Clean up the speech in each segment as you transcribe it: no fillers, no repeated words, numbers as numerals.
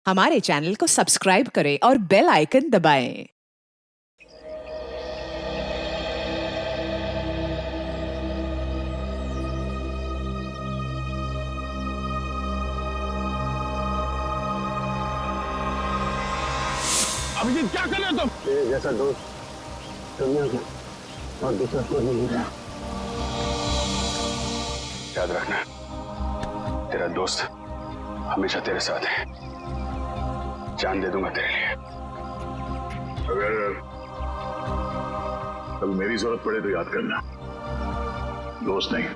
हमारे चैनल को सब्सक्राइब करें और बेल आइकन दबाएं। अभिजीत क्या कर रहे हो तुम? तेरे जैसा दोस्त दुनिया को और दूसरा कोई नहीं मिला। याद रखना, तेरा दोस्त हमेशा तेरे साथ है। जान दे दूंगा तेरे लिए। अगर कभी मेरी जरूरत पड़े तो याद करना, दोस्त नहीं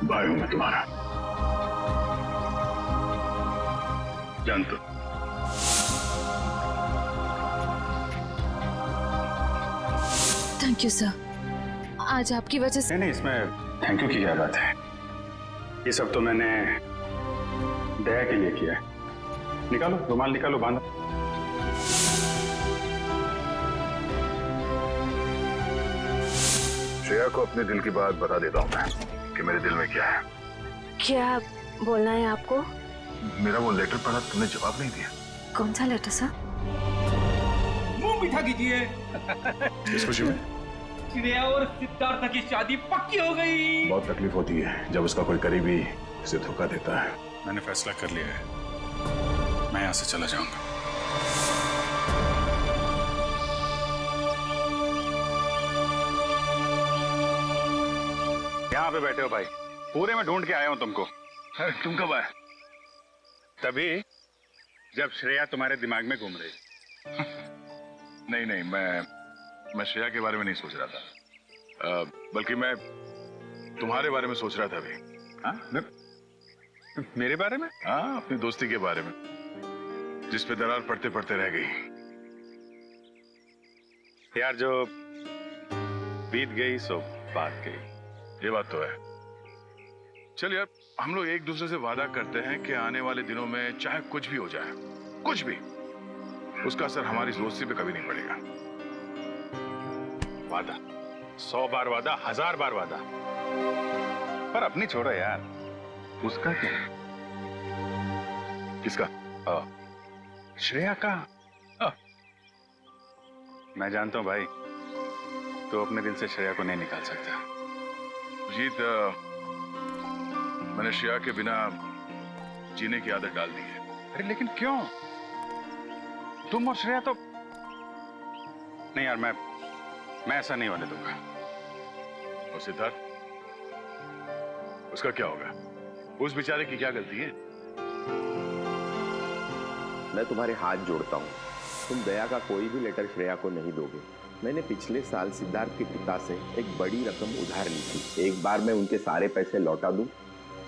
भाई हूं मैं तुम्हारा। जान तो। थैंक यू सर, आज आपकी वजह से। नहीं, इसमें थैंक यू की क्या बात है। ये सब तो मैंने दया के लिए किया है। निकालो रुमाल, निकालो, बांधो। श्रेया को अपने दिल की बात बता देता हूं मैं कि मेरे दिल में क्या है। क्या बोलना है आपको? मेरा वो लेटर पढ़ा, तुमने जवाब नहीं दिया। कौन सा लेटर सर? मुंह मीठा कीजिए। इस खुशी में श्रेया और सिद्धार्थ की शादी पक्की हो गई। बहुत तकलीफ होती है जब उसका कोई करीबी उसे धोखा देता है। मैंने फैसला कर लिया है, मैं यहां से चला जाऊंगा। यहाँ पे बैठे हो भाई, पूरे में ढूंढ के आया हूं तुमको। अरे तुम कब आए? तभी जब श्रेया तुम्हारे दिमाग में घूम रही। नहीं नहीं, मैं श्रेया के बारे में नहीं सोच रहा था, बल्कि मैं तुम्हारे बारे में सोच रहा था अभी। हाँ? मेरे बारे में? हाँ, अपनी दोस्ती के बारे में, जिस पे दरार पड़ते पड़ते रह गई। यार, जो बीत गई सो बात गई। ये बात तो है। चल यार, हम लोग एक दूसरे से वादा करते हैं कि आने वाले दिनों में चाहे कुछ भी हो जाए, कुछ भी, उसका असर हमारी दोस्ती पे कभी नहीं पड़ेगा। वादा, 100 बार वादा, 1000 बार वादा, पर अपनी छोड़ो यार। उसका क्या है? किसका? श्रेया का। मैं जानता हूं भाई, तो अपने दिल से श्रेया को नहीं निकाल सकता। जीत, मैंने श्रेया के बिना जीने की आदत डाल दी है। अरे लेकिन क्यों? तुम और श्रेया तो नहीं यार, मैं ऐसा नहीं होने दूंगा। और सिद्धार्थ, उसका क्या होगा? उस बेचारे की क्या गलती है? मैं तुम्हारे हाथ जोड़ता हूँ, तुम दया का कोई भी लेटर श्रेया को नहीं दोगे। मैंने पिछले साल सिद्धार्थ के पिता से एक बड़ी रकम उधार ली थी। एक बार मैं उनके सारे पैसे लौटा दूं,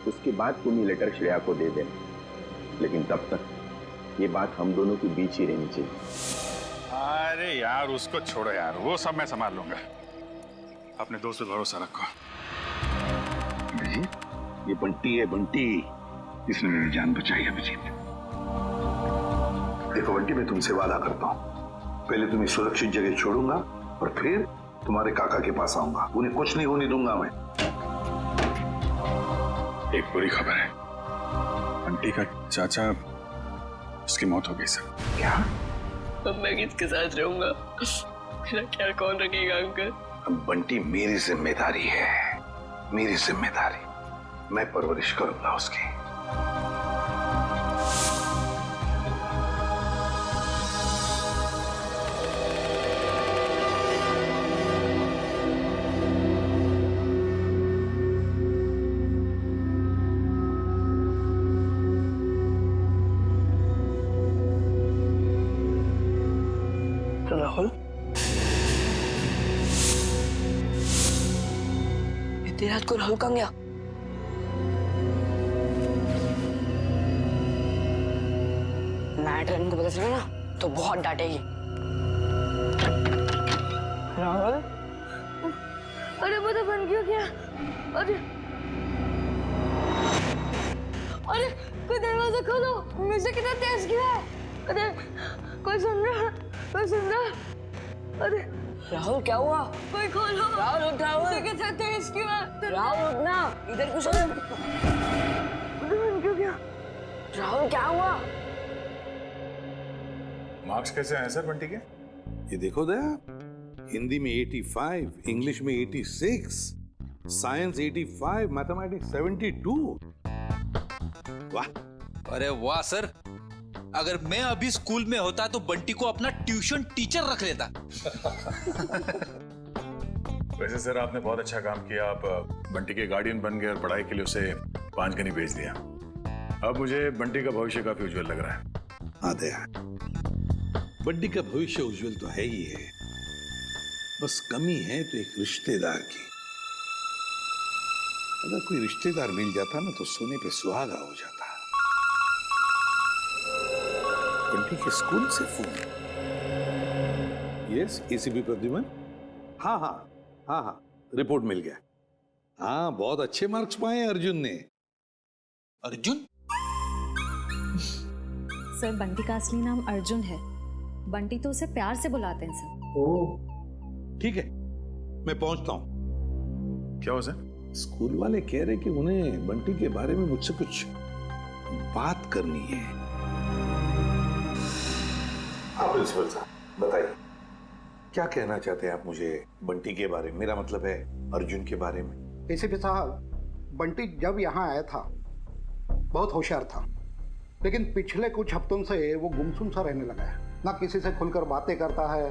उसके बाद तुम ये लेटर श्रेया को दे देना। लेकिन तब तक ये बात हम दोनों के बीच ही रहनी चाहिए। अरे यार, उसको छोड़ो यार, वो सब मैं संभाल लूंगा। अपने दोस्त पे भरोसा रखो। ये बंटी है, बंटी। इसने मेरी जान बचाई है अभिजीत। देखो बंटी, मैं तुमसे वादा करता हूँ, पहले तुम्हें सुरक्षित जगह छोड़ूंगा और फिर तुम्हारे काका के पास आऊंगा। उन्हें कुछ नहीं होने दूंगा मैं। एक बुरी खबर है, बंटी का चाचा, उसकी मौत हो गई सर। क्या? अब मैं किसके साथ रहूंगा? मेरा ख्याल कौन रखेगा अंकल? अब बंटी मेरी जिम्मेदारी है, मेरी जिम्मेदारी। मैं परवरिश करूंगा उसकी। राहुल, इतनी रात को राहुल कहाँ गया? मैट रन को पता चला ना तो बहुत डांटेगी। राहुल, अरे पता बन क्यों गया? अरे अरे कोई दरवाजा खोलो, म्यूजिक कितना तेज किया है। अरे कोई सुन रहा? कोई सुन रहा? अरे राहुल, क्या हुआ? कोई खोलो। राहुल उठ, राहुल कितना तेज किया है। राहुल उठना, इधर कुछ क्यों गया? राहुल क्या हुआ? मार्क्स कैसे हैं सर बंटी के? ये देखो दया, हिंदी में 85, इंग्लिश में 86, साइंस 85, मैथमेटिक्स 72। वाह! अरे वाह सर, अगर मैं अभी स्कूल में होता तो बंटी को अपना ट्यूशन टीचर रख लेता। वैसे सर आपने बहुत अच्छा काम किया, आप बंटी के गार्डियन बन गए और पढ़ाई के लिए उसे पांचगनी भेज दिया। अब मुझे बंटी का भविष्य काफी उज्जवल लग रहा है। हाँ दया, बंटी का भविष्य उज्जवल तो है ही है, बस कमी है तो एक रिश्तेदार की। अगर कोई रिश्तेदार मिल जाता ना तो सोने पे सुहागा हो जाता। बंटी के स्कूल से फोन। Yes, ACP Pradyuman. हाँ हाँ हाँ हाँ, रिपोर्ट मिल गया। हाँ, बहुत अच्छे मार्क्स पाए अर्जुन ने। अर्जुन? सर, बंटी का असली नाम अर्जुन है। बंटी तो उसे प्यार से बुलाते हैं सर। ओह, ठीक है, मैं पहुंचता हूं। क्या हो सर? स्कूल वाले कह रहे कि उन्हें बंटी के बारे में मुझसे कुछ बात करनी है। आप प्रिंसिपल साहब बताइए, क्या कहना चाहते हैं आप मुझे बंटी के बारे में? मेरा मतलब है अर्जुन के बारे में। एसीपी साहब, बंटी जब यहाँ आया था बहुत होशियार था, लेकिन पिछले कुछ हफ्तों से वो गुमसुम सा रहने लगा है। ना किसी से खुलकर बातें करता है,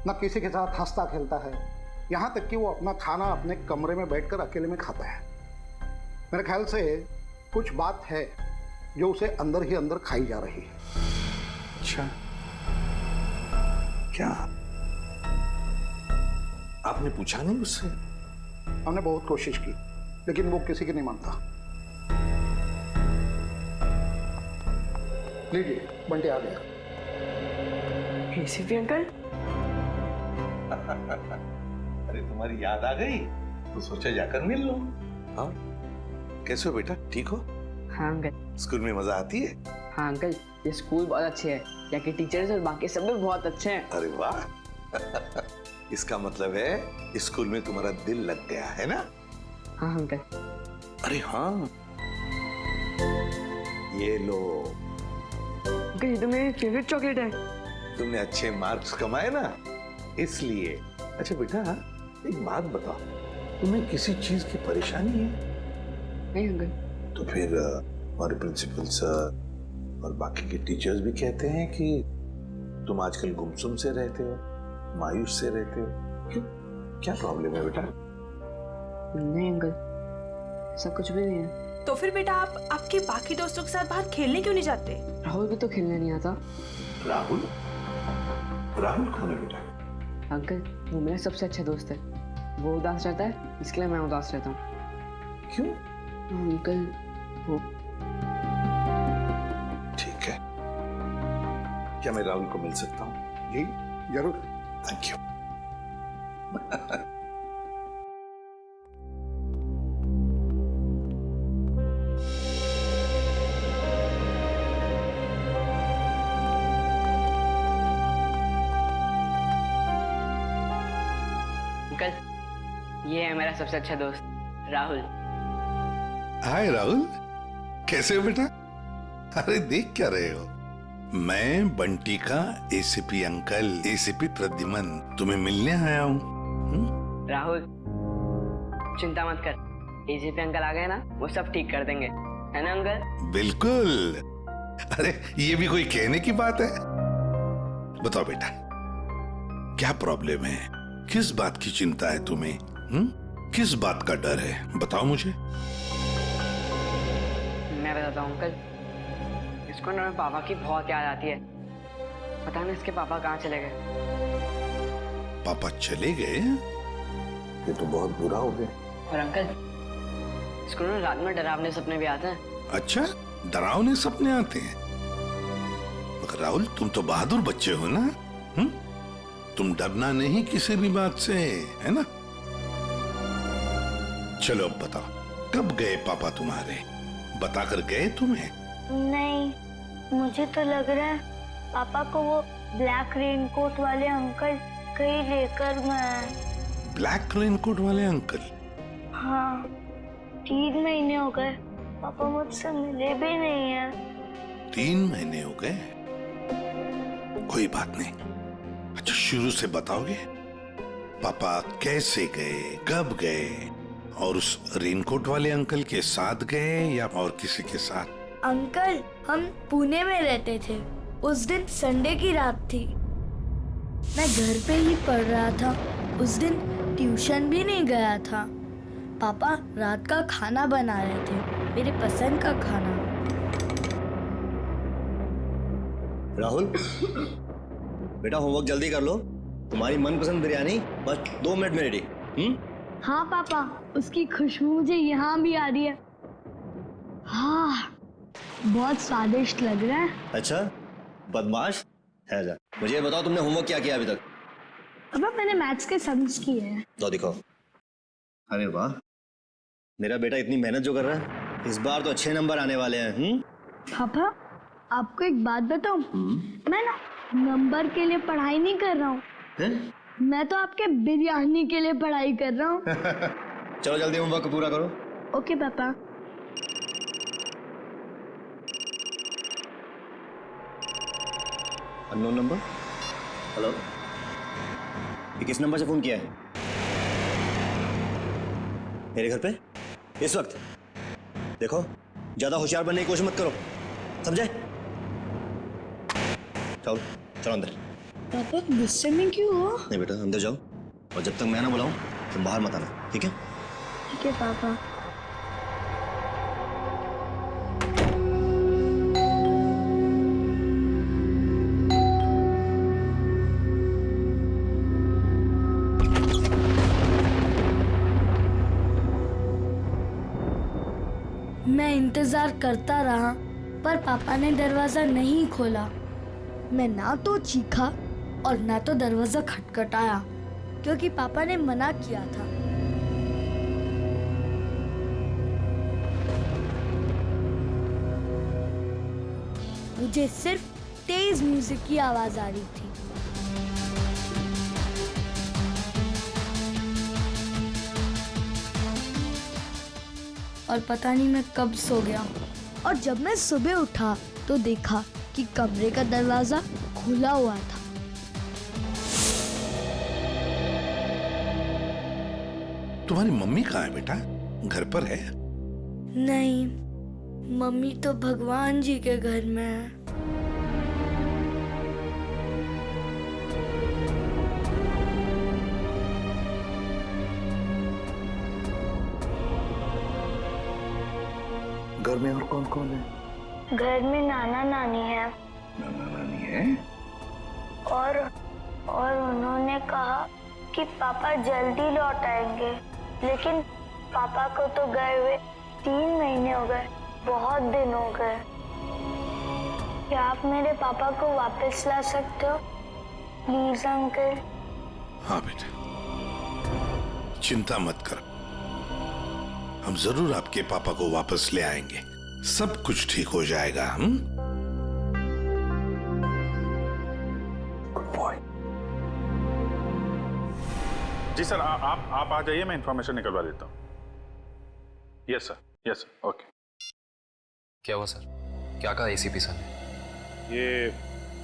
ना किसी के साथ हंसता खेलता है। यहाँ तक कि वो अपना खाना अपने कमरे में बैठकर अकेले में खाता है। मेरे ख्याल से कुछ बात है जो उसे अंदर ही अंदर खाई जा रही है। अच्छा, क्या आपने पूछा नहीं उससे? हमने बहुत कोशिश की, लेकिन वो किसी की नहीं मानता। लीजिए, बंटी आ गया। एसीपी अंकल, अरे तुम्हारी याद आ गई तो सोचा जाकर मिल लो। हाँ, कैसे हो बेटा, ठीक हो? हाँ अंकल। स्कूल में मजा आती है? हाँ अंकल, ये स्कूल बहुत अच्छे है, यहाँ के टीचर्स और बाकी सब भी बहुत अच्छे हैं। अरे वाह! इसका मतलब है स्कूल में तुम्हारा दिल लग गया है ना? हाँ अंकल। अरे हाँ, ये लो। अंकल, ये तो मेरी फेवरेट चॉकलेट है। तुमने अच्छे मार्क्स कमाए ना, इसलिए। अच्छा बेटा, एक बात बताओ, तुम्हें किसी चीज की परेशानी है? नहीं अंकल। तो फिर हमारे प्रिंसिपल सर और बाकी के टीचर्स भी कहते हैं कि तुम आजकल गुमसुम से रहते हो, मायूस से रहते हो। क्यों, क्या प्रॉब्लम है बेटा? नहीं अंकल, ऐसा कुछ भी नहीं है। तो फिर बेटा आप आपके बाकी दोस्तों के साथ बाहर खेलने क्यों नहीं जाते? राहुल भी तो खेलने नहीं आता। राहुल? राहुल कौन है बेटा? अंकल, वो मेरा सबसे अच्छा दोस्त है। वो उदास रहता है, इसलिए मैं उदास रहता हूँ। क्यों? अंकल, वो ठीक है, क्या मैं राहुल को मिल सकता हूँ? जी जरूर। Thank you. अंकल, ये है मेरा सबसे अच्छा दोस्त राहुल। हाय राहुल, कैसे हो बेटा? अरे देख क्या रहे हो? मैं बंटी का एसीपी अंकल, एसीपी प्रद्युमन तुम्हें मिलने आया हूँ। राहुल, चिंता मत कर, एसीपी अंकल आ गए ना, वो सब ठीक कर देंगे, है ना अंकल? बिल्कुल। अरे ये भी कोई कहने की बात है? बताओ बेटा, क्या प्रॉब्लम है? किस बात की चिंता है तुम्हें? किस बात का डर है? बताओ मुझे। मैं बताता हूँ अंकल, इसको ना मेरे पापा की बहुत याद आती है। पता नहीं इसके पापा कहाँ चले गए। पापा चले गए? ये तो बहुत बुरा हो गया। और अंकल, इसको ना रात में डरावने सपने भी आते हैं। अच्छा, डरावने सपने आते हैं? मगर राहुल, तुम तो बहादुर बच्चे हो ना? तुम डरना नहीं किसी भी बात से, है ना? चलो अब बताओ, कब गए पापा तुम्हारे? बताकर गए तुम्हें? नहीं, मुझे तो लग रहा है पापा को वो ब्लैक रेनकोट वाले अंकल कहीं लेकर गए। ब्लैक रेनकोट वाले अंकल? हाँ, 3 महीने हो गए पापा मुझसे मिले भी नहीं है। 3 महीने हो गए। कोई बात नहीं। अच्छा शुरू से बताओगे पापा कैसे गए, कब गए, और उस रेनकोट वाले अंकल के साथ गए या और किसी के साथ? अंकल, हम पुणे में रहते थे। उस दिन संडे की रात थी। मैं घर पे ही पढ़ रहा था। उस दिन ट्यूशन भी नहीं गया था। पापा रात का खाना बना रहे थे, मेरे पसंद का खाना। राहुल, बेटा होमवर्क जल्दी कर लो। तुम्हारी मनपसंद बिरयानी बस 2 मिनट में रेडी। हाँ पापा, उसकी खुशबू मुझे यहाँ भी आ रही है। हाँ, बहुत स्वादिष्ट लग रहा है। अच्छा बदमाश है जा। मुझे बताओ तुमने होमवर्क क्या किया अभी तक? पापा मैंने मैथ्स के सम्स किए हैं। तो दिखाओ। अरे वाह, मेरा बेटा इतनी मेहनत जो कर रहा है, इस बार तो अच्छे नंबर आने वाले हैं। पापा आपको एक बात बताऊं? मैं ना नंबर के लिए पढ़ाई नहीं कर रहा हूँ, मैं तो आपके बिरयानी के लिए पढ़ाई कर रहा हूँ। चलो जल्दी होमवर्क पूरा करो। ओके पापा। Unknown number. हेलो, ये किस नंबर से फोन किया है? मेरे घर पे इस वक्त? देखो ज्यादा होशियार बनने की कोशिश मत करो, समझे? चलो चलो अंदर। पापा गुस्से में क्यों हो? नहीं बेटा अंदर जाओ, और जब तक मैं ना बुलाऊं तुम बाहर मत आना, ठीक है? ठीक है पापा। मैं इंतजार करता रहा, पर पापा ने दरवाजा नहीं खोला। मैं ना तो चीखा और ना तो दरवाजा खटखटाया, क्योंकि पापा ने मना किया था। मुझे सिर्फ तेज म्यूजिक की आवाज आ रही थी। और पता नहीं मैं कब सो गया, और जब मैं सुबह उठा तो देखा कि कमरे का दरवाजा खुला हुआ था। तुम्हारी मम्मी कहाँ है बेटा? घर पर है? नहीं, मम्मी तो भगवान जी के घर में है। घर में और कौन कौन है? घर में नाना नानी है। नाना नानी है? और उन्होंने कहा कि पापा जल्दी लौट आएंगे, लेकिन पापा को तो गए हुए 3 महीने हो गए, बहुत दिन हो गए। क्या आप मेरे पापा को वापस ला सकते हो प्लीज अंकल? हाँ बेटा, चिंता मत कर, हम जरूर आपके पापा को वापस ले आएंगे। सब कुछ ठीक हो जाएगा। Good boy. जी सर, आप आ जाइए, मैं इंफॉर्मेशन निकलवा देता हूँ। Yes sir, okay. क्या हुआ सर? क्या कहा एसीपी सर ने? ये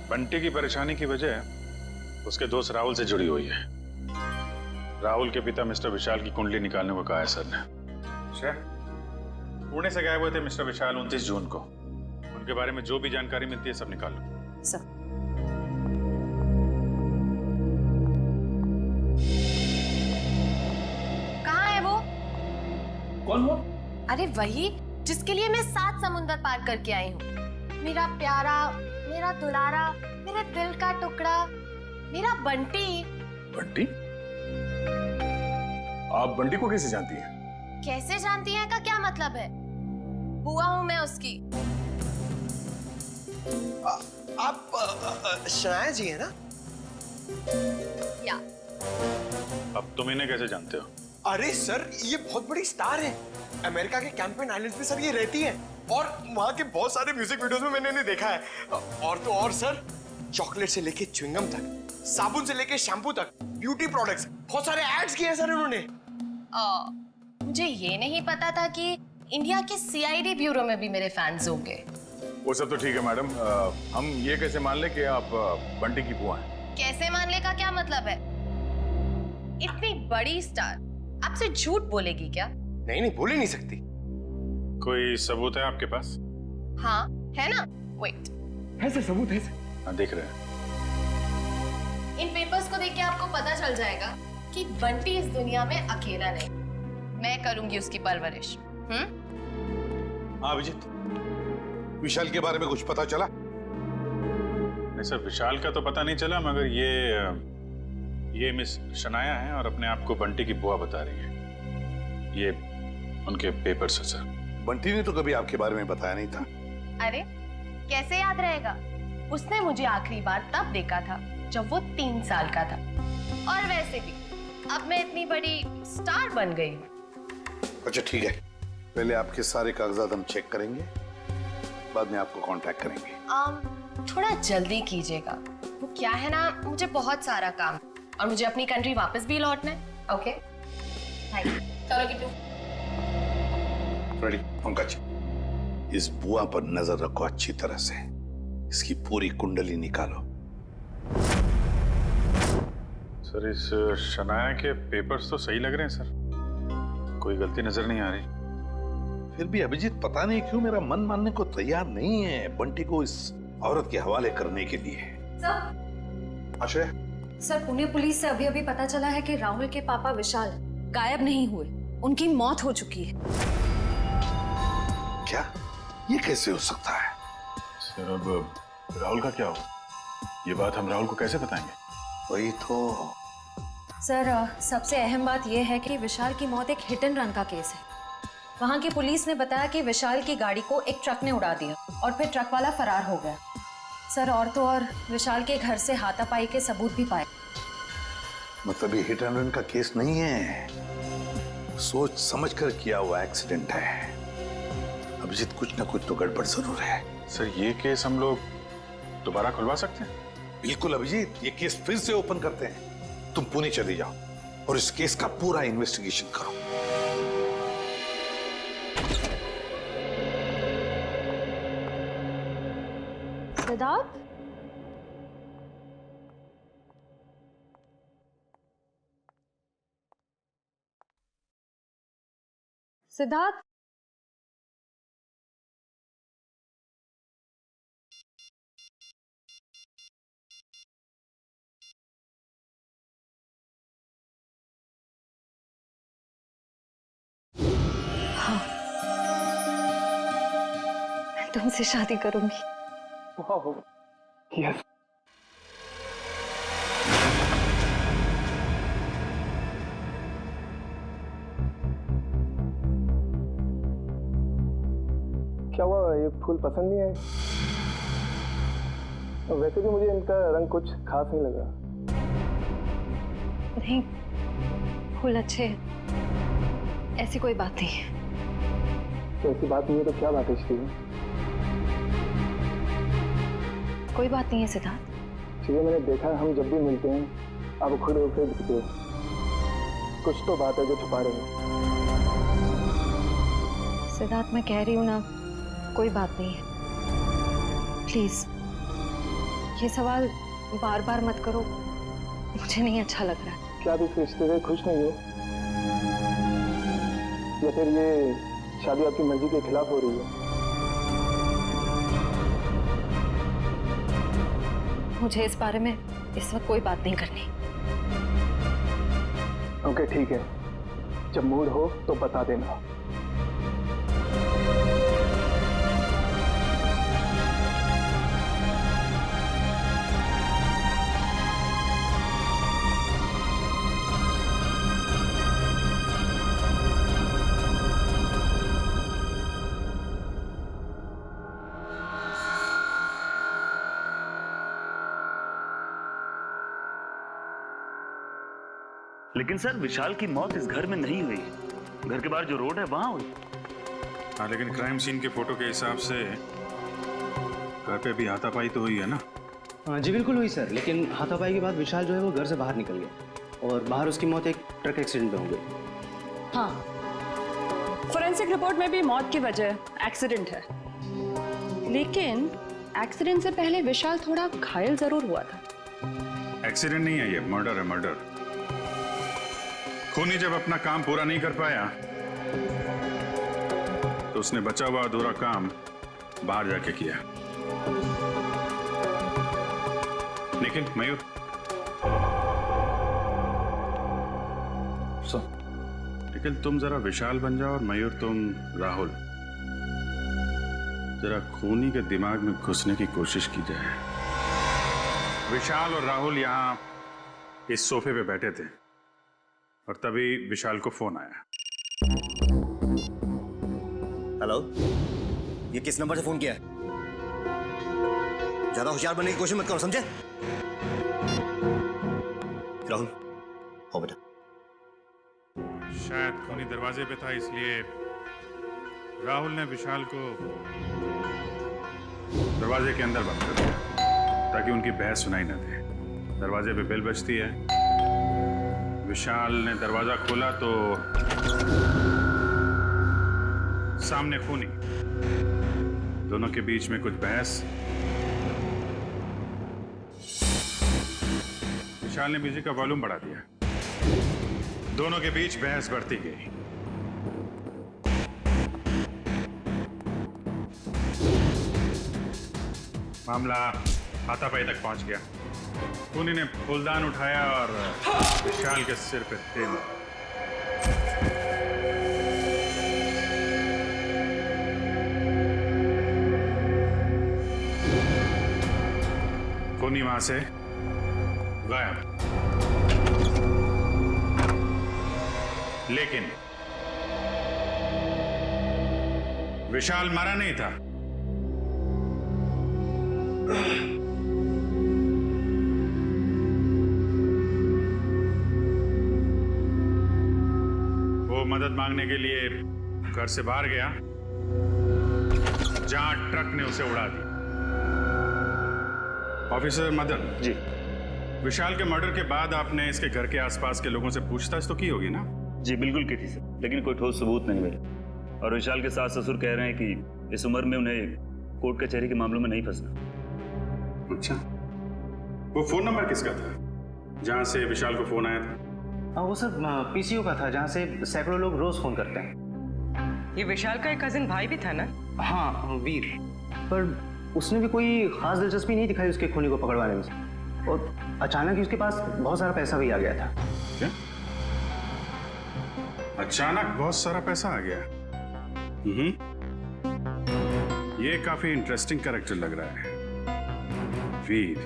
बंटी की परेशानी की वजह उसके दोस्त राहुल से जुड़ी हुई है। राहुल के पिता मिस्टर विशाल की कुंडली निकालने को कहा है सर ने। पुणे से गायब हुए थे मिस्टर विशाल 29 जून को। उनके बारे में जो भी जानकारी मिलती है सब निकाल लो। सर कहाँ है वो? कौन वो? अरे वही जिसके लिए मैं 7 समुंदर पार करके आई हूँ। मेरा प्यारा, मेरा दुलारा, मेरे दिल का टुकड़ा, मेरा बंटी। बंटी? आप बंटी को कैसे जानती हैं? कैसे जानती हैं का क्या मतलब है? बुआ हूँ मैं उसकी। आप शनाया जी है ना? या। अब तुम इन्हें कैसे जानते हो? अरे सर, ये बहुत बड़ी स्टार है। अमेरिका के कैंपेन आइलैंड्स में सर ये रहती है, और वहाँ के बहुत सारे म्यूजिक वीडियोस में मैंने इन्हें देखा है। और तो और सर, चॉकलेट से लेके च्युइंगम तक, साबुन से लेके शैम्पू तक, ब्यूटी प्रोडक्ट्स, बहुत सारे एड्स किए हैं सर इन्होंने। मुझे ये नहीं पता था कि इंडिया के सीआईडी ब्यूरो में भी मेरे फैंस होंगे। वो सब तो ठीक है मैडम, हम ये कैसे मान ले कि आप बंटी की बुआ हैं? कैसे मानने का क्या मतलब है? इतनी बड़ी स्टार आपसे झूठ बोलेगी क्या? नहीं नहीं, बोल ही नहीं सकती। कोई सबूत है आपके पास? हाँ है ना, वेट। है सर, सबूत है सर। हाँ, देख रहे हैं। इन पेपर्स को देख के आपको पता चल जाएगा कि बंटी इस दुनिया में अकेला नहीं, मैं करूंगी उसकी परवरिश। हाँ अभिजीत, विशाल के बारे में कुछ पता चला? नहीं सर, विशाल का तो पता नहीं चला, मगर ये मिस शनाया है और अपने आप को बंटी की बुआ बता रही है। ये उनके पेपर्स है सर। बंटी ने तो कभी आपके बारे में बताया नहीं था। अरे कैसे याद रहेगा? उसने मुझे आखिरी बार तब देखा था जब वो 3 साल का था। और वैसे भी अब मैं इतनी बड़ी स्टार बन गई हूँ। अच्छा ठीक है, पहले आपके सारे कागजात हम चेक करेंगे, बाद में आपको कांटेक्ट करेंगे। थोड़ा जल्दी कीजिएगा, वो क्या है ना, मुझे बहुत सारा काम और मुझे अपनी कंट्री वापस भी लौटना है। Okay thank you. चलो किट्टू। रेडी पंकज, इस बुआ पर नजर रखो अच्छी तरह से, इसकी पूरी कुंडली निकालो। सर इस शनाया के पेपर्स तो सही लग रहे हैं सर, कोई गलती नजर नहीं आ रही। फिर भी अभिजीत पता नहीं क्यों मेरा मन मानने को तैयार नहीं है बंटी को इस औरत के हवाले करने के लिए। सर, आश्रय, सर पुणे पुलिस से अभी अभी पता चला है कि राहुल के पापा विशाल गायब नहीं हुए, उनकी मौत हो चुकी है। क्या? ये कैसे हो सकता है? सर अब राहुल का क्या हो? ये बात हम राहुल को कैसे बताएंगे? वही तो। सर सबसे अहम बात यह है कि विशाल की मौत एक हिट एंड रन का केस है। वहाँ की पुलिस ने बताया कि विशाल की गाड़ी को एक ट्रक ने उड़ा दिया और फिर ट्रक वाला फरार हो गया। सर और तो और विशाल के घर से हाथापाई के सबूत भी पाए। मतलब ये हिट एंड रन का केस नहीं है, सोच समझ कर किया हुआ एक्सीडेंट है। अभिजीत कुछ ना कुछ तो गड़बड़ जरूर है। सर ये केस हम लोग दोबारा खुलवा सकते हैं? बिल्कुल अभिजीत, ये केस फिर से ओपन करते हैं। तुम पुणे चली जाओ और इस केस का पूरा इन्वेस्टिगेशन करो। सिद्धार्थ, सिद्धार्थ, तुमसे शादी करूंगी। यस। क्या हुआ, ये फूल पसंद नहीं आए? वैसे भी मुझे इनका रंग कुछ खास नहीं लगा। नहीं, फूल अच्छे हैं, ऐसी कोई बात नहीं है। तो ऐसी बात नहीं है तो क्या बात है श्री? कोई बात नहीं है सिद्धार्थ। ठीक है, मैंने देखा है हम जब भी मिलते हैं आप खड़े होकर दिखते हो। कुछ तो बात है जो छुपा रहे हो। सिद्धार्थ मैं कह रही हूँ ना, कोई बात नहीं है। प्लीज ये सवाल बार बार मत करो, मुझे नहीं अच्छा लग रहा है। क्या आप इस रिश्ते से खुश नहीं हो, या फिर ये शादी आपकी मर्जी के खिलाफ हो रही है? मुझे इस बारे में इस वक्त कोई बात नहीं करनी। ओके ठीक है, जब मूड हो तो बता देना। लेकिन सर विशाल की मौत इस घर में नहीं हुई, घर के बाहर जो रोड है वहां हुई। हाँ लेकिन क्राइम सीन के फोटो के हिसाब से घर पे भी हाथापाई तो हुई है ना? हाँ जी बिल्कुल हुई सर, लेकिन हाथापाई के बाद विशाल जो है वो घर से बाहर निकल गया और बाहर उसकी मौत एक ट्रक एक्सीडेंट में हो गई। हाँ, फोरेंसिक रिपोर्ट में भी मौत की वजह एक्सीडेंट है। लेकिन एक्सीडेंट से पहले विशाल थोड़ा घायल जरूर हुआ था। एक्सीडेंट नहीं है, ये मर्डर है, मर्डर। खूनी जब अपना काम पूरा नहीं कर पाया तो उसने बचा हुआ अधूरा काम बाहर जाके किया। लेकिन मयूर, लेकिन तुम जरा विशाल बन जाओ और मयूर तुम राहुल। जरा खूनी के दिमाग में घुसने की कोशिश की जाए। विशाल और राहुल यहाँ इस सोफे पे बैठे थे और तभी विशाल को फोन आया। हेलो, ये किस नंबर से फोन किया है? ज्यादा होशियार बनने की कोशिश मत करो, समझे? राहुल, हो बेटा। शायद खूनी दरवाजे पे था, इसलिए राहुल ने विशाल को दरवाजे के अंदर बंद कर दिया ताकि उनकी बहस सुनाई न दे। दरवाजे पे बेल बजती है। विशाल ने दरवाजा खोला तो सामने खूनी, दोनों के बीच में कुछ बहस। विशाल ने म्यूजिक का वॉल्यूम बढ़ा दिया। दोनों के बीच बहस बढ़ती गई। मामला हाथापाई तक पहुंच गया। खूनी ने फूलदान उठाया और विशाल के सिर पे तेल मारा। खूनी वहां से गायब। लेकिन विशाल मरा नहीं था। वो मदद मांगने के लिए घर से बाहर गया जहां ट्रक ने उसे उड़ा दी। ऑफिसर मदन जी, विशाल के मर्डर के बाद आपने इसके घर के आसपास के लोगों से पूछताछ तो की होगी ना? जी बिल्कुल की थी सर, लेकिन कोई ठोस सबूत नहीं मिले। और विशाल के सास ससुर कह रहे हैं कि इस उम्र में उन्हें कोर्ट कचहरी के मामलों में नहीं फंसना। अच्छा, वो फोन नंबर किसका था जहां से विशाल को फोन आया था? वो सर पीसीओ का था, जहाँ से सैकड़ों लोग रोज फोन करते हैं। ये विशाल का एक कजिन भाई भी था ना? हाँ, वीर। पर उसने भी कोई खास दिलचस्पी नहीं दिखाई उसके खूनी को पकड़वाने में। और अचानक ही उसके पास बहुत सारा पैसा भी आ गया था। क्या? अचानक बहुत सारा पैसा आ गया? ये काफी इंटरेस्टिंग कैरेक्टर लग रहा है, वीर।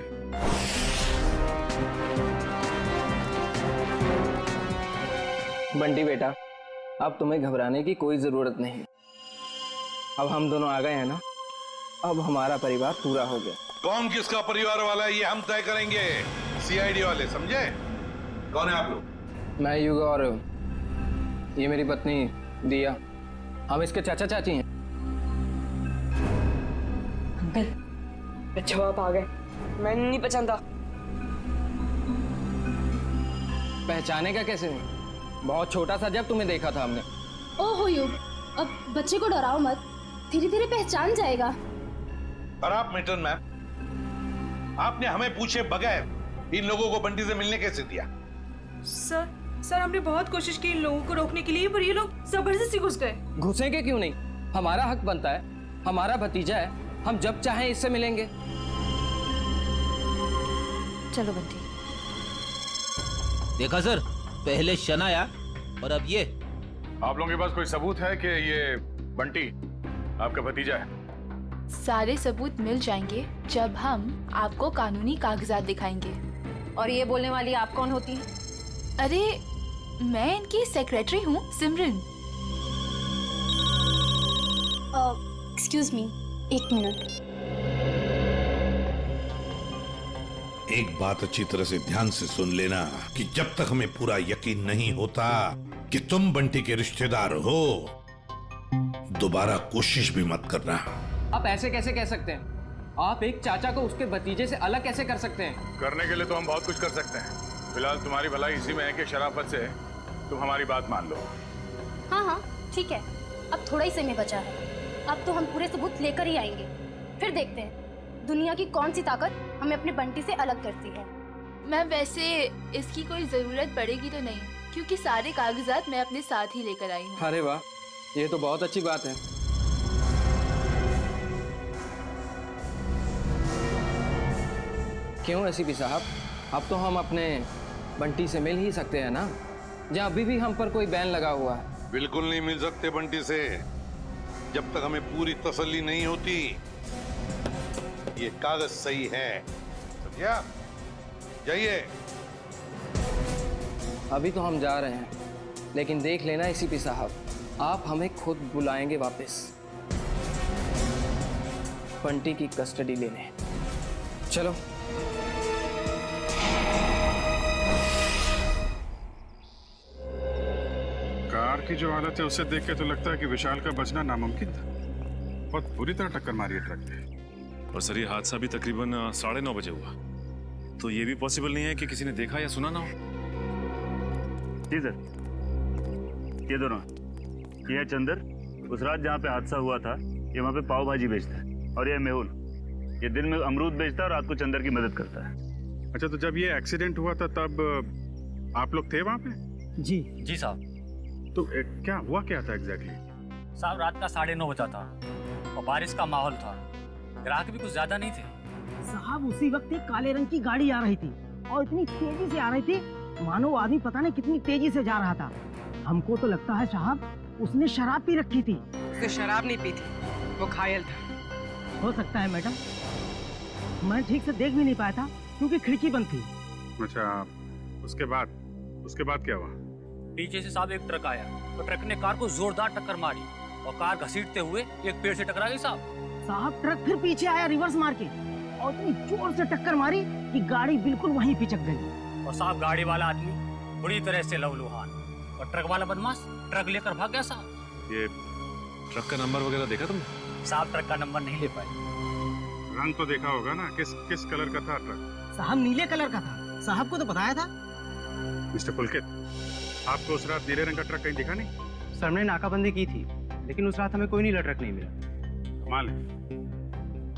बंटी बेटा, अब तुम्हें घबराने की कोई जरूरत नहीं। अब हम दोनों आ गए हैं ना, अब हमारा परिवार पूरा हो गया। कौन किसका परिवार वाला है ये हम तय करेंगे, सीआईडी वाले, समझे? कौन है आप लोग? मैं युगा और ये मेरी पत्नी दिया, हम इसके चाचा चाची हैं। अंकल, अच्छा आप आ गए, मैं नहीं पहचानता। पहचाने का कैसे नहीं? बहुत छोटा सा जब तुम्हें देखा था हमने। ओहो युग, अब बच्चे को डराओ मत, धीरे धीरे पहचान जाएगा। और आप मिल्टन मैम, आपने हमें पूछे बगैर इन लोगों को बंटी से मिलने कैसे दिया? सर हमने बहुत कोशिश की इन लोगों को रोकने के लिए, पर ये लोग जबरदस्ती घुस गए। घुसेंगे क्यों नहीं? हमारा हक बनता है, हमारा भतीजा है, हम जब चाहें इससे मिलेंगे। चलो बंटी। देखा सर, पहले शनाया और अब ये। आप लोगों के पास कोई सबूत है कि ये बंटी आपका भतीजा है? सारे सबूत मिल जाएंगे जब हम आपको कानूनी कागजात दिखाएंगे। और ये बोलने वाली आप कौन होती हैं? अरे मैं इनकी सेक्रेटरी हूँ, सिमरन। एक्सक्यूज मी, एक मिनट। एक बात अच्छी तरह से ध्यान से सुन लेना कि जब तक हमें पूरा यकीन नहीं होता कि तुम बंटी के रिश्तेदार हो, दोबारा कोशिश भी मत करना। आप ऐसे कैसे कह सकते हैं? आप एक चाचा को उसके भतीजे से अलग कैसे कर सकते हैं? करने के लिए तो हम बहुत कुछ कर सकते हैं। फिलहाल तुम्हारी भलाई इसी में है कि शराफत से तुम हमारी बात मान लो। हाँ हाँ ठीक है, अब थोड़ा ही समय बचा है, अब तो हम पूरे सबूत लेकर ही आएंगे। फिर देखते हैं दुनिया की कौन सी ताकत हमें अपने बंटी से अलग करती है। मैम वैसे इसकी कोई जरूरत पड़ेगी तो नहीं, क्योंकि सारे कागजात मैं अपने साथ ही लेकर आई हूँ। अरे वाह, ये तो बहुत अच्छी बात है। क्यों एसीपी साहब, अब तो हम अपने बंटी से मिल ही सकते हैं ना, जहाँ अभी भी हम पर कोई बैन लगा हुआ है। बिल्कुल नहीं मिल सकते बंटी से, जब तक हमें पूरी तसल्ली नहीं होती ये कागज सही है। समझा? जाइए। अभी तो हम जा रहे हैं, लेकिन देख लेना एसीपी साहब, आप हमें खुद बुलाएंगे वापस बंटी की कस्टडी लेने। चलो। कार की जो हालत है उसे देख के तो लगता है कि विशाल का बचना नामुमकिन था। बहुत बुरी तरह टक्कर मारी है ट्रक ने। और सर ये हादसा भी तकरीबन 9:30 बजे हुआ, तो ये भी पॉसिबल नहीं है कि किसी ने देखा या सुना ना हो। जी सर, ये दोनों, ये है चंदर, उस रात जहाँ पे हादसा हुआ था ये वहाँ पे पाव भाजी बेचता है, और ये मेहुल, ये दिन में अमरूद बेचता है और रात को चंदर की मदद करता है। अच्छा, तो जब ये एक्सीडेंट हुआ था तब आप लोग थे वहाँ पे? जी साहब। तो क्या हुआ क्या था एग्जैक्टली? साहब रात का 9:30 बजा था और बारिश का माहौल था, ग्राहक भी कुछ ज्यादा नहीं थे। साहब उसी वक्त एक काले रंग की गाड़ी आ रही थी और इतनी तेजी से आ रही थी मानो आदमी पता नहीं कितनी तेजी से जा रहा था। हमको तो लगता है साहब उसने शराब पी रखी थी। उसने शराब नहीं पी थी, वो घायल था। हो सकता है मैडम, मैं ठीक से देख भी नहीं पाया था क्योंकि खिड़की बंद थी। अच्छा, उसके बाद क्या हुआ? पीछे से साहब एक ट्रक आया तो ट्रक ने कार को जोरदार टक्कर मारी और कार घसीटते हुए एक पेड़ से टकरा गई साहब ट्रक फिर पीछे आया रिवर्स मार के और इतनी जोर से टक्कर मारी कि गाड़ी बिल्कुल वहीं पिचक गई। और साहब गाड़ी वाला आदमी बुरी तरह से लहूलुहान और ट्रक वाला बदमाश ट्रक लेकर भाग गया साहब। ये ट्रक का नंबर वगैरह देखा तुमने? साहब ट्रक का नंबर नहीं ले पाए। रंग तो देखा होगा ना, किस कलर का था ट्रक? साहब नीले कलर का था, साहब को तो बताया था। मिस्टर पुलकित, आपको उस रात नीले रंग का ट्रक कहीं दिखा नहीं? सर ने नाकाबंदी की थी, लेकिन उस रात हमें कोई नीला ट्रक नहीं मिला। कमाल है,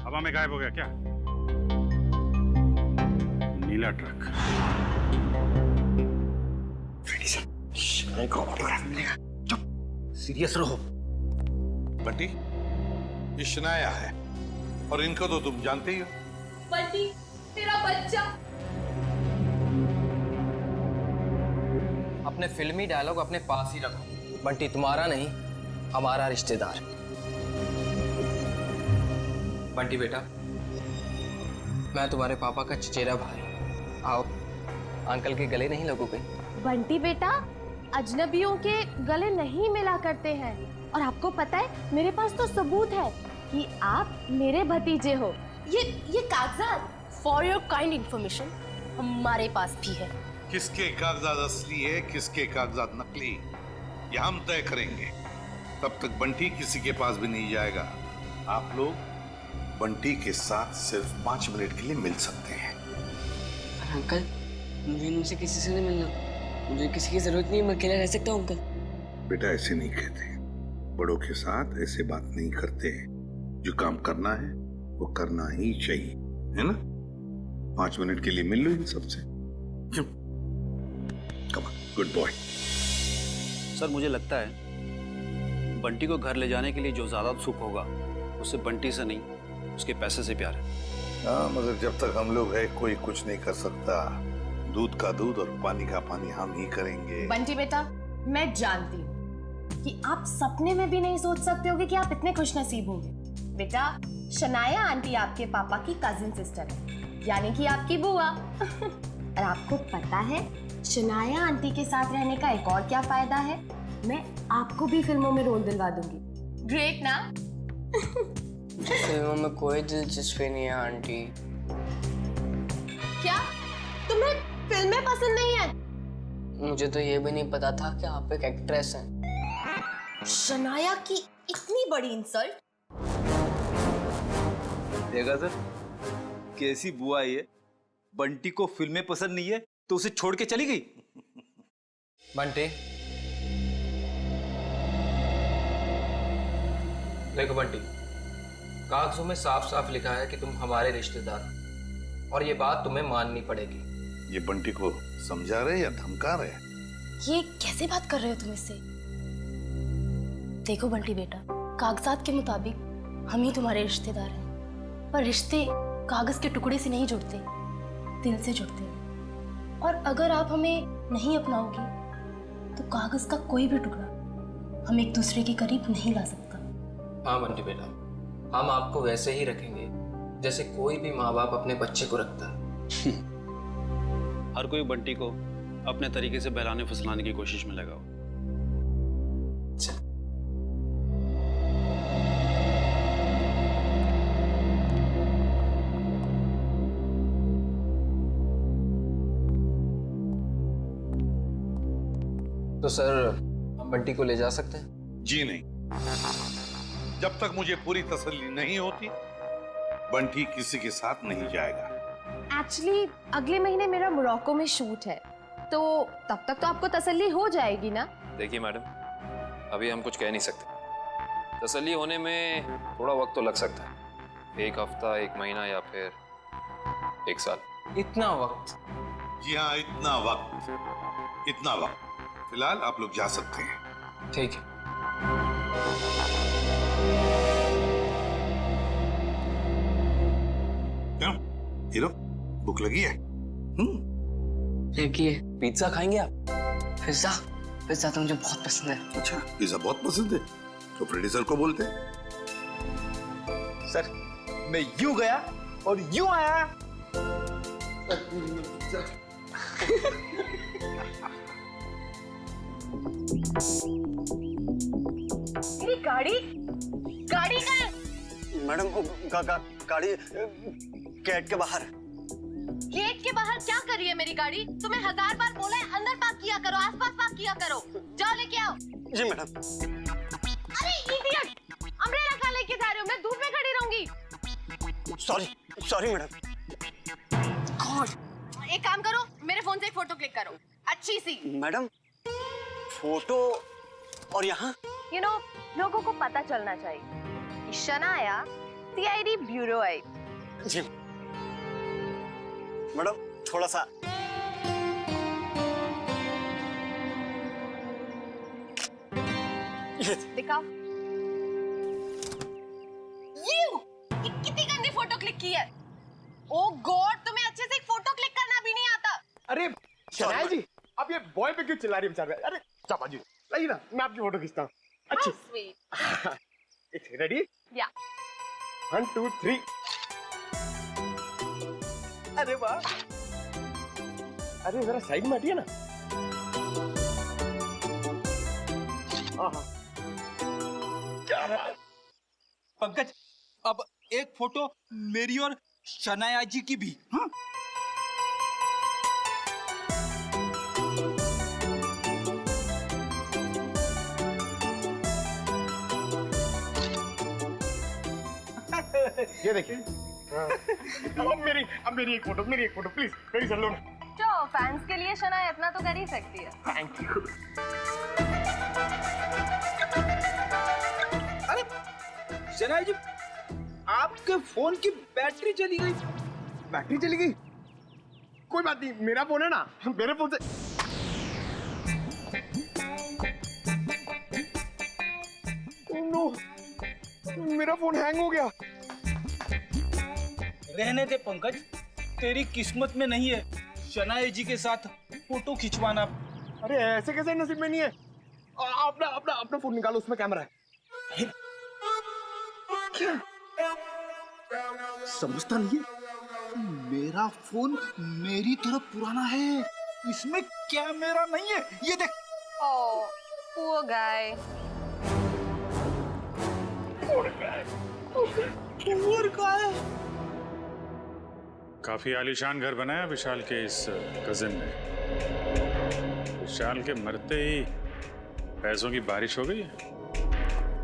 हवा में गायब हो गया क्या नीला ट्रक? सीरियस रहो। बंटी, ये शनाया है और इनको तो तुम जानते ही हो। बंटी, तेरा बच्चा। अपने फिल्मी डायलॉग अपने पास ही रखो। बंटी तुम्हारा नहीं, हमारा रिश्तेदार। बंटी बेटा, मैं तुम्हारे पापा का चचेरा भाई। आओ, अंकल के गले नहीं लगोगे? बंटी बेटा, अजनबियों के गले नहीं मिला करते हैं, और आपको पता है मेरे पास तो सबूत है कि आप मेरे भतीजे हो। ये कागजात फॉर योर काइंड इंफॉर्मेशन हमारे पास भी है। किसके कागजात असली है, किसके कागजात नकली, ये हम तय करेंगे। तब तक बंटी किसी के पास भी नहीं जाएगा। आप लोग बंटी के साथ सिर्फ 5 मिनट के लिए मिल सकते हैं। अंकल, मुझे इनसे किसी से नहीं मिलना, मुझे किसी की जरूरत नहीं है, मैं अकेला रह सकता हूँ अंकल। बेटा ऐसे नहीं कहते, बड़ों के साथ ऐसे बात नहीं करते। जो काम करना है वो करना ही चाहिए, है ना? 5 मिनट के लिए मिल लो इन सबसे। Good boy. सर मुझे लगता है बंटी को घर ले जाने के लिए जो ज्यादा सुख होगा उससे बंटी से नहीं, उसके पैसे से प्यार है। हाँ, मगर जब तक हम लोग हैं कोई कुछ नहीं कर सकता। दूध का दूध और पानी का पानी हम ही करेंगे। बंटी बेटा, मैं जानती हूँ कि आप सपने में भी नहीं सोच सकते होगे कि आप इतने खुशनसीब होंगे। बेटा, शनाया आंटी आपके पापा की कजिन सिस्टर है, यानी कि आपकी बुआ। और आपको पता है शनाया आंटी के साथ रहने का एक और क्या फायदा है? मैं आपको भी फिल्मों में रोल दिलवा दूंगी। ग्रेट ना? फिल्मों में कोई दिलचस्पी नहीं है आंटी। क्या तुम्हें फिल्में पसंद नहीं है? मुझे तो ये भी नहीं पता था कि आप एक एक्ट्रेस हैं। शनाया की इतनी बड़ी इंसल्ट। देखा सर, कैसी बुआ ये? बंटी को फिल्में पसंद नहीं है तो उसे छोड़ के चली गई। बंटी, देखो बंटी, कागजों में साफ साफ लिखा है कि तुम हमारे रिश्तेदार हो और ये बात तुम्हें माननी पड़ेगी। ये बंटी को समझा रहे या धमका रहे? ये कैसे बात कर रहे हो तुम इससे? देखो बंटी बेटा, कागजात के मुताबिक हम ही तुम्हारे रिश्तेदार हैं, पर रिश्ते कागज के टुकड़े से नहीं जुड़ते, दिल से जुड़ते हैं। और अगर आप हमें नहीं अपनाओगी तो कागज का कोई भी टुकड़ा हम एक दूसरे के करीब नहीं ला सकता। हाँ बंटी बेटा, हम आपको वैसे ही रखेंगे जैसे कोई भी माँ बाप अपने बच्चे को रखता है। हर कोई बंटी को अपने तरीके से बहलाने फुसलाने की कोशिश में लगा हो। तो सर, हम बंटी को ले जा सकते हैं? जी नहीं, जब तक मुझे पूरी तसल्ली नहीं होती बंटी किसी के साथ नहीं जाएगा। एक्चुअली अगले महीने मेरा मोरक्को में शूट है, तो तब तक तो आपको तसल्ली हो जाएगी ना? देखिए मैडम, अभी हम कुछ कह नहीं सकते। तसल्ली होने में थोड़ा वक्त तो लग सकता है, 1 हफ्ता, 1 महीना या फिर 1 साल। इतना वक्त? जी हाँ, इतना वक्त। फिलहाल आप लोग जा सकते हैं। ठीक है। क्यों हीरो, भूख लगी है? लगी है। पिज्जा खाएंगे आप? पिज्जा तो मुझे बहुत पसंद है। अच्छा, पिज्जा बहुत पसंद है तो प्रोड्यूसर को बोलते। सर, मैं यूं गया और यूं आया। मेरी गाड़ी का है? मैडम, गाड़ी गेट के बाहर। गेट के बाहर क्या कर रही है मेरी गाड़ी? तुम्हें 1000 बार बोला है अंदर पार्क किया करो, आसपास पार्क किया करो। जाओ लेके आओ। जी मैडम। अरे इडियट, अम्ब्रेला कहाँ लेके जा रहे हो? मैं धूप में खड़ी रहूंगी। Sorry madam. गॉड, एक काम करो, मेरे फोन से एक फोटो क्लिक करो, अच्छी सी। मैडम, फोटो और यहाँ? यू नो, लोगों को पता चलना चाहिए। शनाया सीआईडी ब्यूरो आई। जी मैडम, थोड़ा सा। दिखाओ। ये कितनी गंदी फोटो क्लिक की है। ओ गॉड, तुम्हें अच्छे से एक फोटो क्लिक करना भी नहीं आता। अरे शनाया जी, आप ये बॉय पे क्यों चिल्ला रही है बेचारे? अरे चापा जी, लाइए ना, मैं आपकी फोटो खींचता हूँ। अच्छी। रेडी? या। 1 2 3। अरे वाह, अरे जरा साइड में हटिए ना। क्या बात। पंकज, अब एक फोटो मेरी और शनाया जी की भी। हाँ? ये देखिए। अब मेरी एक फोटो प्लीज, मेरी चल लो ना। जो फैंस के लिए शनाया इतना तो कर ही सकती है। Thank you. अरे शनाया जी, आपके फोन की बैटरी चली गई। बैटरी चली गई? कोई बात नहीं, मेरा फोन है ना, मेरे फोन से। नो, मेरा फोन हैंग हो गया। रहने दे पंकज, तेरी किस्मत में नहीं है शनाया जी के साथ फोटो खिंचवाना। अरे ऐसे कैसे नसीब में नहीं है? अपना फोन निकालो, उसमें कैमरा है। क्या समझता नहीं है? मेरा फोन मेरी तरह पुराना है, इसमें कैमरा नहीं है। ये देख। ओह, poor guy। काफी आलीशान घर बनाया विशाल के इस कजिन ने। विशाल के मरते ही पैसों की बारिश हो गई है।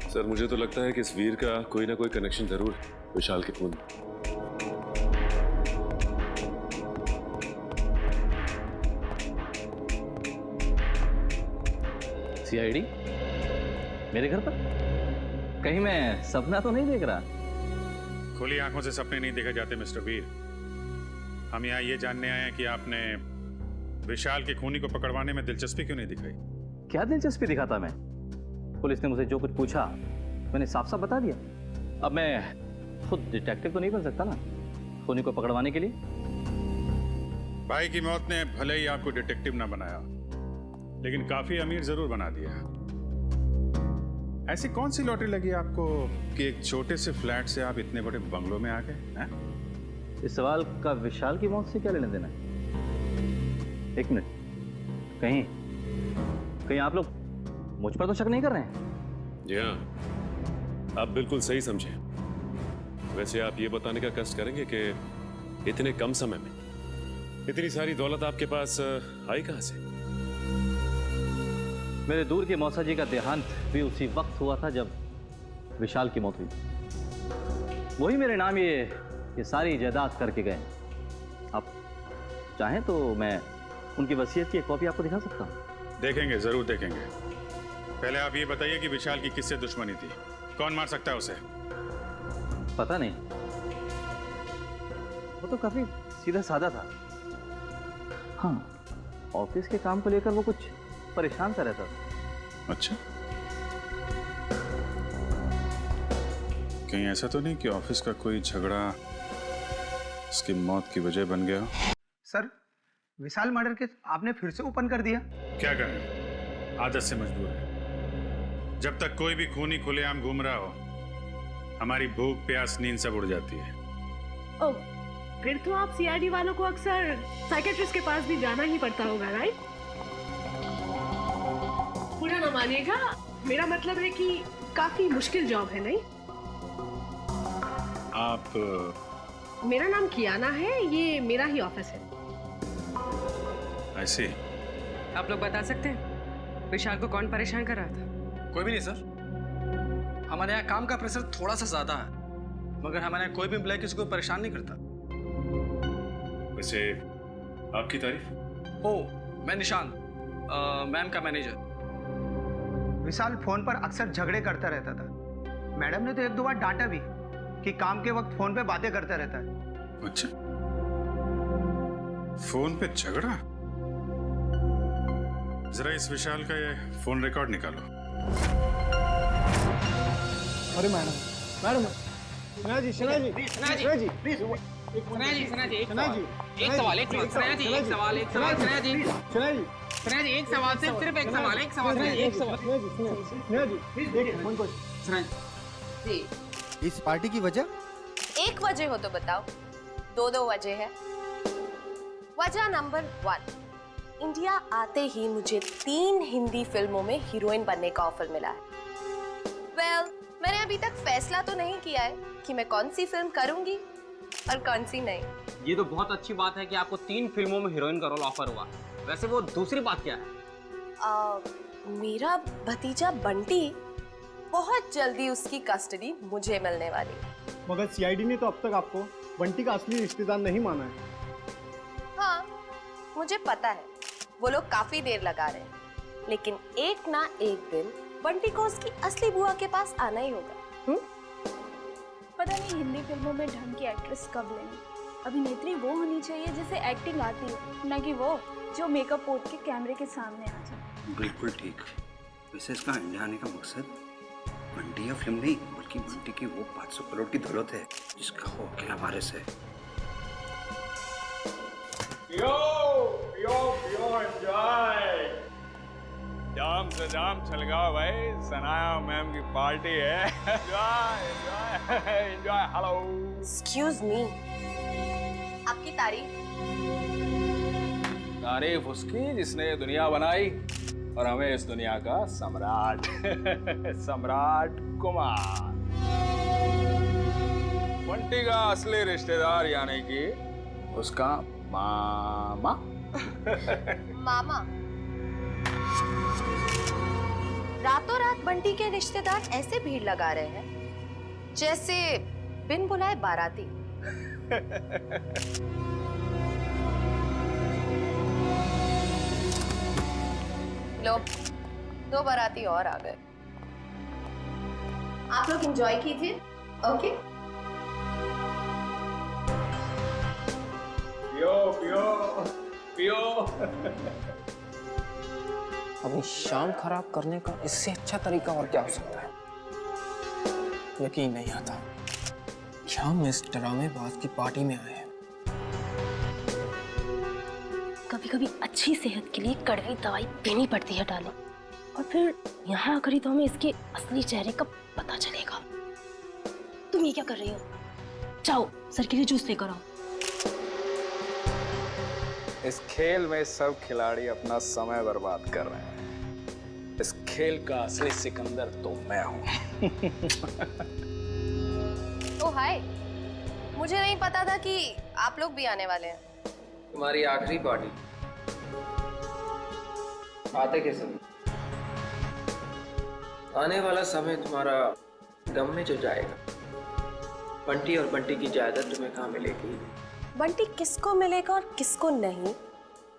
सर, मुझे तो लगता है कि इस वीर का कोई ना कोई कनेक्शन जरूर है विशाल के खून। सीआईडी मेरे घर पर? कहीं मैं सपना तो नहीं देख रहा? खुली आंखों से सपने नहीं देखे जाते मिस्टर वीर। हम यहाँ ये जानने आए हैं कि आपने विशाल के खूनी को पकड़वाने में दिलचस्पी क्यों नहीं दिखाई? क्या दिलचस्पी दिखाता मैं? पुलिस ने मुझे जो कुछ पूछा मैंने साफ साफ बता दिया। अब मैं खुद डिटेक्टिव तो नहीं बन सकता ना खूनी को पकड़वाने के लिए। भाई की मौत ने भले ही आपको डिटेक्टिव ना बनाया, लेकिन काफी अमीर जरूर बना दिया। ऐसी कौन सी लॉटरी लगी आपको कि एक छोटे से फ्लैट से आप इतने बड़े बंगलों में आ गए? इस सवाल का विशाल की मौत से क्या लेना देना है? एक मिनट, कहीं आप लोग मुझ पर तो शक नहीं कर रहे हैं? जी हाँ, आप बिल्कुल सही समझे। वैसे आप ये बताने का कष्ट करेंगे कि इतने कम समय में इतनी सारी दौलत आपके पास आई कहां से? मेरे दूर के मौसा जी का देहांत भी उसी वक्त हुआ था जब विशाल की मौत हुई। वही मेरे नाम ये सारी जायदाद करके गए। आप चाहें तो मैं उनकी वसीयत की एक कॉपी आपको दिखा सकता हूं। देखेंगे, जरूर देखेंगे। पहले आप ये बताइए कि विशाल की किससे दुश्मनी थी? कौन मार सकता है उसे? पता नहीं, वो तो काफी सीधा साधा था। हाँ, ऑफिस के काम को लेकर वो कुछ परेशान सा रहता था। अच्छा, कहीं ऐसा तो नहीं कि ऑफिस का कोई झगड़ा इसकी मौत की वजह बन गया? सर, विशाल मर्डर केस आपने फिर से ओपन कर दिया। क्या करें, आदत से मजबूर है। जब तक कोई भी खूनी खुलेआम घूम रहा हो, हमारी भूख प्यास नींद सब उड़ जाती है। ओह, फिर तो आप सीआईडी वालों को अक्सर साइकेट्रिस्ट के पास भी जाना ही पड़ता होगा, राइट? बुरा ना मानिएगा, मेरा मतलब है कि काफी मुश्किल जॉब है, नहीं? आप मेरा नाम कियाना है, ये मेरा ही ऑफिस है। ऐसे आप लोग बता सकते हैं विशाल को कौन परेशान कर रहा था? कोई भी नहीं सर। हमारे यहाँ काम का प्रेशर थोड़ा सा ज्यादा है, मगर हमारे यहाँ कोई भी एम्प्लॉय किसी को परेशान नहीं करता। वैसे आपकी तारीफ? ओह, मैं निशान, मैम का मैनेजर। विशाल फोन पर अक्सर झगड़े करता रहता था। मैडम ने तो एक दो बार डांटा भी कि काम के वक्त फोन पे बातें करता रहता है। अच्छा, फोन पे झगड़ा? जरा इस विशाल का ये फोन रिकॉर्ड निकालो। अरे मैडम, सना जी, सना जी, सना जी, एक सवाल, एक सवाल, एक सवाल, एक सवाल, सिर्फ एक सवाल। जी, इस पार्टी की वजह? एक वजह हो तो बताओ। दो वजह है। वजह नंबर 1, इंडिया आते ही मुझे 3 हिंदी फिल्मों में हीरोइन बनने का ऑफर मिला है। मैंने अभी तक फैसला तो नहीं किया है कि मैं कौन सी फिल्म करूंगी और कौन सी नहीं। ये तो बहुत अच्छी बात है कि आपको 3 फिल्मों में हीरोइन का रोल ऑफर हुआ। वैसे वो दूसरी बात क्या है? मेरा भतीजा बंटी, बहुत जल्दी उसकी कस्टडी मुझे मिलने वाली। मगर सीआईडी ने तो अब तक आपको बंटी का असली रिश्तेदार नहीं माना है। हाँ, मुझे पता है वो लोग काफी देर लगा रहे हैं, लेकिन एक ना एक दिन बंटी को उसकी असली बुआ के पास आना ही होगा। पता नहीं हिंदी फिल्मों में ढंग की एक्ट्रेस कब लेंगे। अभिनेत्री वो होनी चाहिए जिसे एक्टिंग आती हो, न कि वो जो मेकअप पोत के कैमरे के सामने आ जाए। बिल्कुल ठीक। वैसे इसका इंडिया आने का मकसद बंटी या फिल्म नहीं, बल्कि बंटी की वो 500 करोड़ की दौलत है जिसका वो अकेला वारिस है। एंजॉय। जाम से जाम छलगाओ भाई, सनाया मैम की पार्टी है। एंजॉय। हेलो। एक्सक्यूज मी, आपकी तारीफ उसकी जिसने ये दुनिया बनाई और हमें इस दुनिया का सम्राट सम्राट कुमार। बंटी का असली रिश्तेदार यानी कि उसका मामा। मामा? रातों रात बंटी के रिश्तेदार ऐसे भीड़ लगा रहे हैं जैसे बिन बुलाए बाराती। लो, 2 बाराती और आ गए। आप लोग एंजॉय कीजिए, ओके? पियो पियो। अपनी शाम खराब करने का इससे अच्छा तरीका और क्या हो सकता है? यकीन नहीं आता कि हम इस ड्रामेबाज की पार्टी में आए हैं। कभी कभी अच्छी सेहत के लिए कड़वी दवाई देनी पड़ती है डार्लिंग, और फिर यहाँ आकर ही तो हमें इसके असली चेहरे का पता चलेगा। तुम ये क्या कर रही हो? जाओ सर के लिए जूस लेकर आओ। इस खेल में सब खिलाड़ी अपना समय बर्बाद कर रहे हैं। इस खेल का असली सिकंदर तो मैं हूं। ओ हाय, मुझे नहीं पता था कि आप लोग भी आने वाले हैं। तुम्हारी आखिरी पार्टी आते के समय, आने वाला समय तुम्हारा गम में जो जाएगा। बंटी और बंटी की जायदाद तुम्हें कहाँ मिलेगी? बंटी किसको मिलेगा और किसको नहीं,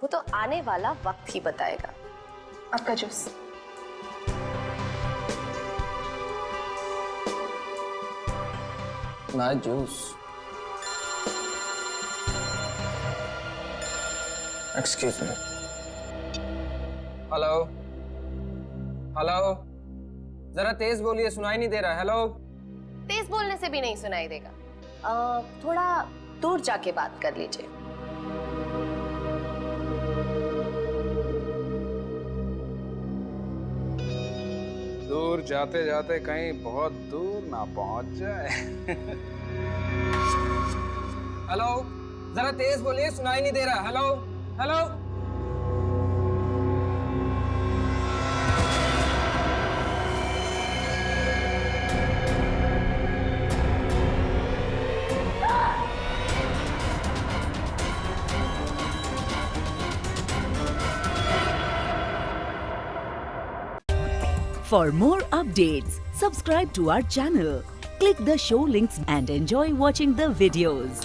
वो तो आने वाला वक्त ही बताएगा। आपका जूस। ना juice. Excuse me. Hello hello, जरा तेज बोलिए, सुनाई नहीं दे रहा। हेलो। तेज बोलने से भी नहीं सुनाई देगा। थोड़ा दूर जाके बात कर लीजिए। दूर जाते जाते कहीं बहुत दूर ना पहुंच जाए। हेलो, जरा तेज बोलिए, सुनाई नहीं दे रहा। Hello hello. For more updates, subscribe to our channel, click the show links and enjoy watching the videos.